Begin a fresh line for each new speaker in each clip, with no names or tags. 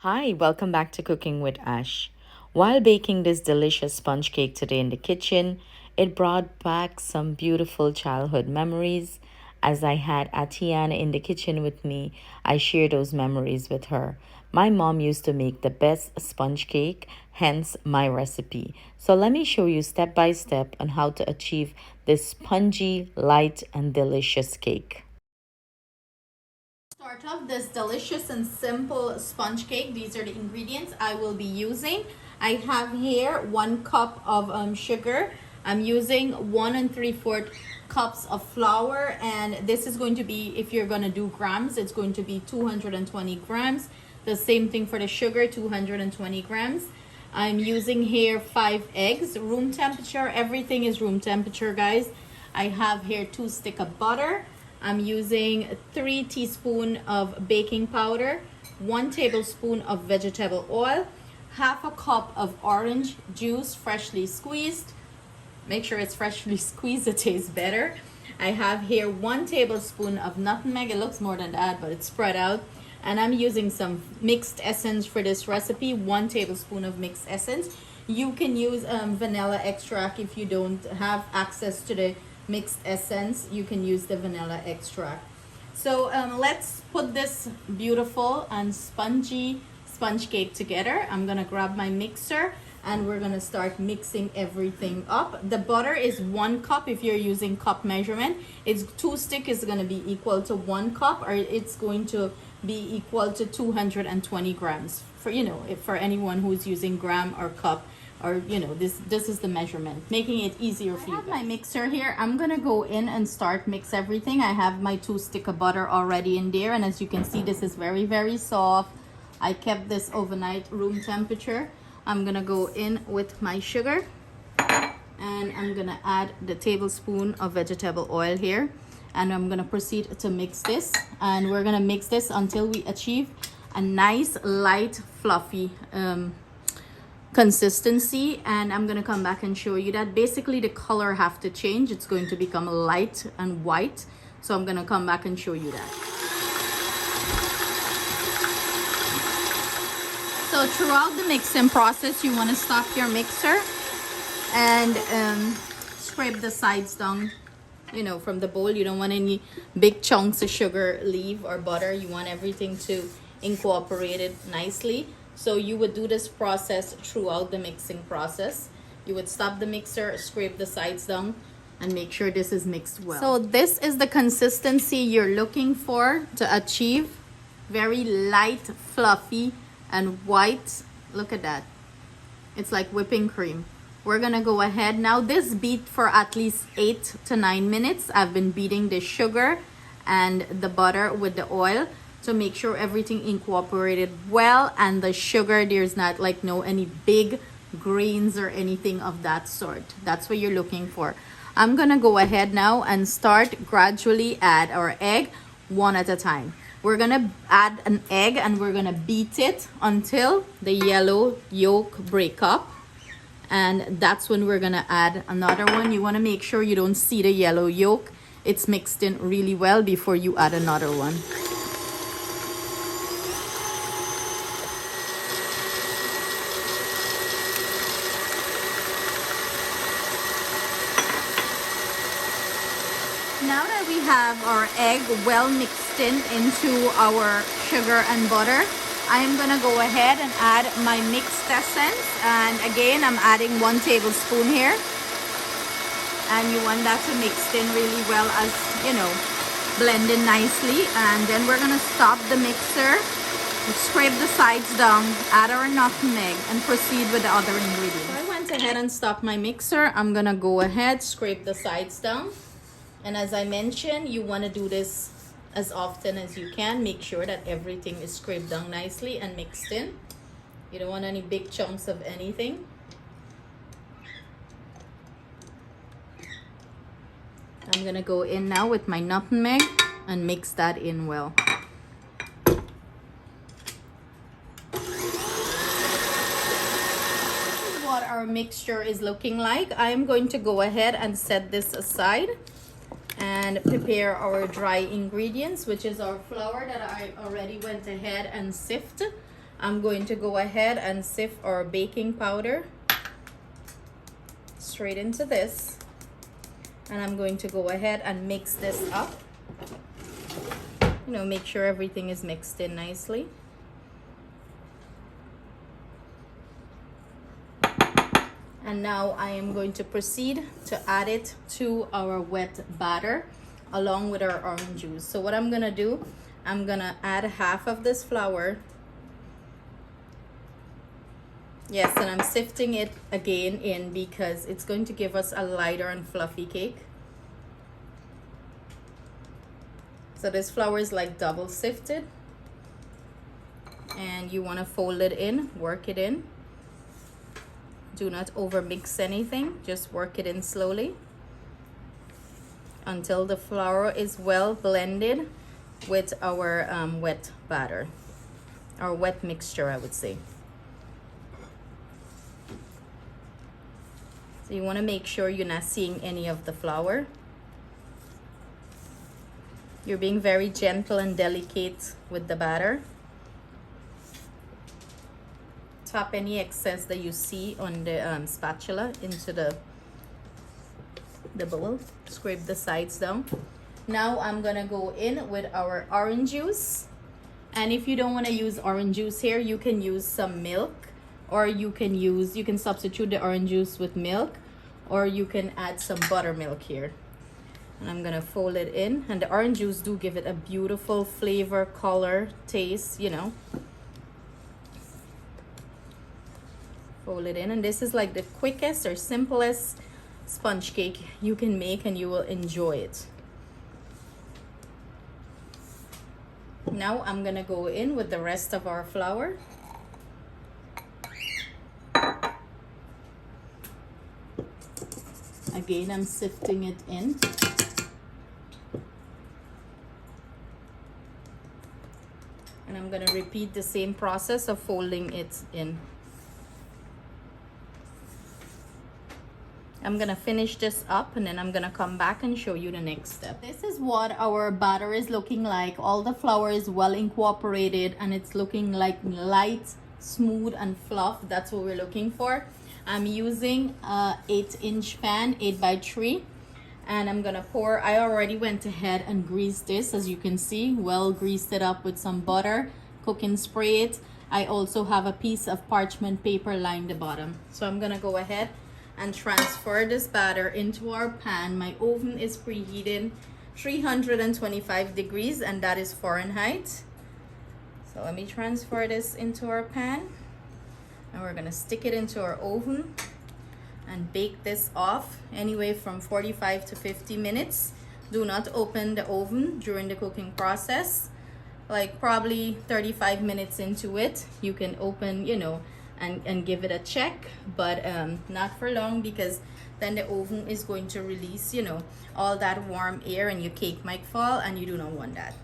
Hi, welcome back to Cooking with Ash. While baking this delicious sponge cake today in the kitchen, it brought back some beautiful childhood memories. As I had Atiana in the kitchen with me, I share those memories with her. My mom used to make the best sponge cake, hence my recipe. So let me show you step by step on how to achieve this spongy, light, and delicious cake.
Start off this delicious and simple sponge cake. These are the ingredients I will be using. I have here 1 cup of sugar. I'm using 1 3/4 cups of flour, and this is going to be, if you're going to do grams, it's going to be 220 grams. The same thing for the sugar, 220 grams. I'm using here 5 eggs, room temperature. Everything is room temperature, guys. I have here 2 sticks of butter. I'm using 3 teaspoons of baking powder, 1 tablespoon of vegetable oil, half a cup of orange juice, freshly squeezed. Make sure it's freshly squeezed, it tastes better. I have here 1 tablespoon of nutmeg. It looks more than that, but it's spread out. And I'm using some mixed essence for this recipe, 1 tablespoon of mixed essence. You can use vanilla extract if you don't have access to the mixed essence. You can use the vanilla extract. So let's put this beautiful and spongy sponge cake together. I'm gonna grab my mixer and we're gonna start mixing everything up. The butter is 1 cup. If you're using cup measurement, it's 2 sticks is gonna be equal to 1 cup, or it's going to be equal to 220 grams for, if for anyone who's using gram or cup, or this is the measurement, making it easier for you. I have my mixer here. I'm gonna go in and start mix everything. I have my 2 sticks of butter already in there, and as you can see, this is very soft. I kept this overnight room temperature. I'm gonna go in with my sugar, and I'm gonna add the tablespoon of vegetable oil here, and I'm gonna proceed to mix this, and we're gonna mix this until we achieve a nice light fluffy consistency. And I'm gonna come back and show you that basically the color have to change. It's going to become light and white, so I'm gonna come back and show you that. So throughout the mixing process, you want to stop your mixer and scrape the sides down, from the bowl. You don't want any big chunks of sugar leave or butter. You want everything to incorporate it nicely. So you would do this process throughout the mixing process. You would stop the mixer, scrape the sides down, and make sure this is mixed well. So this is the consistency you're looking for to achieve. Very light, fluffy, and white. Look at that. It's like whipping cream. We're gonna go ahead now. This beat for at least 8 to 9 minutes. I've been beating the sugar and the butter with the oil to make sure everything incorporated well, and the sugar, there's not like any big grains or anything of that sort. That's what you're looking for. I'm gonna go ahead now and start gradually add our egg one at a time. We're gonna add an egg and we're gonna beat it until the yellow yolk break up, and that's when we're gonna add another one. You want to make sure you don't see the yellow yolk. It's mixed in really well before you add another one. Now that we have our egg well mixed into our sugar and butter, I am gonna go ahead and add my mixed essence. And again, I'm adding 1 tablespoon here. And you want that to mix in really well, as blend in nicely. And then we're gonna stop the mixer, scrape the sides down, add our nutmeg, and proceed with the other ingredients. So I went ahead and stopped my mixer. I'm gonna go ahead, scrape the sides down. And as I mentioned, you want to do this as often as you can. Make sure that everything is scraped down nicely and mixed in. You don't want any big chunks of anything. I'm going to go in now with my nutmeg and mix that in well. This is what our mixture is looking like. I'm going to go ahead and set this aside and prepare our dry ingredients, which is our flour that I already went ahead and sifted. I'm going to go ahead and sift our baking powder straight into this, and I'm going to go ahead and mix this up. You know, make sure everything is mixed in nicely. And now I am going to proceed to add it to our wet batter along with our orange juice. So what I'm gonna do, I'm gonna add half of this flour. Yes, and I'm sifting it again in because it's going to give us a lighter and fluffy cake. So this flour is like double sifted, and you want to fold it in, work it in. Do not over mix anything, just work it in slowly until the flour is well blended with our wet batter, our wet mixture, I would say. So you want to make sure you're not seeing any of the flour. You're being very gentle and delicate with the batter. Tap any excess that you see on the spatula into the bowl. Scrape the sides down. Now I'm gonna go in with our orange juice, and if you don't want to use orange juice here, you can use some milk, or you can substitute the orange juice with milk, or you can add some buttermilk here. And I'm gonna fold it in, and the orange juice do give it a beautiful flavor, color, taste, you know. Fold it in, and this is like the quickest or simplest sponge cake you can make, and you will enjoy it. Now I'm gonna go in with the rest of our flour. Again, I'm sifting it in. And I'm gonna repeat the same process of folding it in. I'm gonna finish this up, and then I'm gonna come back and show you the next step. This is what our batter is looking like. All the flour is well incorporated, and it's looking like light, smooth, and fluff. That's what we're looking for. I'm using a 8-inch pan, 8x3, and I'm gonna pour. I already went ahead and greased this, as you can see, well greased it up with some butter, cooking spray it. I also have a piece of parchment paper lined the bottom. So I'm gonna go ahead and transfer this batter into our pan. My oven is preheated 325 degrees, and that is Fahrenheit. So let me transfer this into our pan, and we're gonna stick it into our oven and bake this off anyway from 45 to 50 minutes. Do not open the oven during the cooking process. Like probably 35 minutes into it, you can open, you know, and give it a check, but not for long, because then the oven is going to release, you know, all that warm air, and your cake might fall, and you do not want that.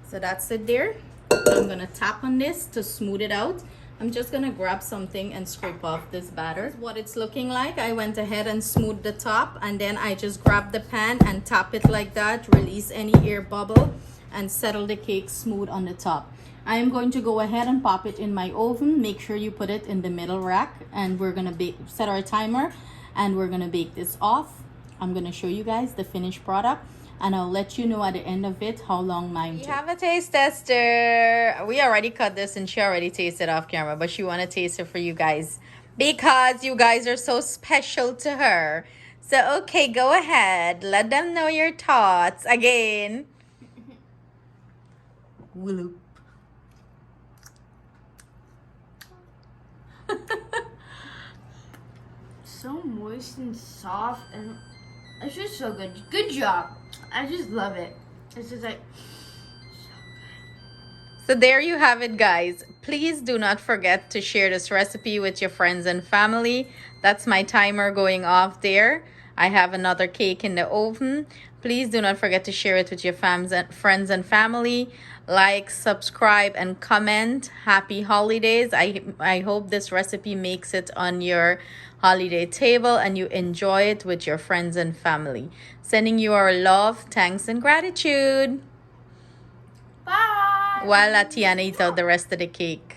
So that's it there. I'm gonna tap on this to smooth it out. I'm just gonna grab something and scrape off this batter. This is what it's looking like. I went ahead and smoothed the top, and then I just grabbed the pan and tap it like that, release any air bubble, and settle the cake smooth on the top. I am going to go ahead and pop it in my oven. Make sure you put it in the middle rack, and we're gonna set our timer, and we're gonna bake this off. I'm gonna show you guys the finished product, and I'll let you know at the end of it how long mine took. We have a taste tester. We already cut this, and she already tasted off camera, but she want to taste it for you guys because you guys are so special to her. So okay, go ahead, let them know your thoughts again. Whoop.
So moist and soft, and it's just so good. Good job. I just love it. It's just like
so there you have it, guys. Please do not forget to share this recipe with your friends and family. That's my timer going off there. I have another cake in the oven. Please do not forget to share it with your friends and family. Like, subscribe, and comment. Happy holidays. I hope this recipe makes it on your holiday table and you enjoy it with your friends and family. Sending you our love, thanks, and gratitude.
Bye.
While Atiana eats out the rest of the cake.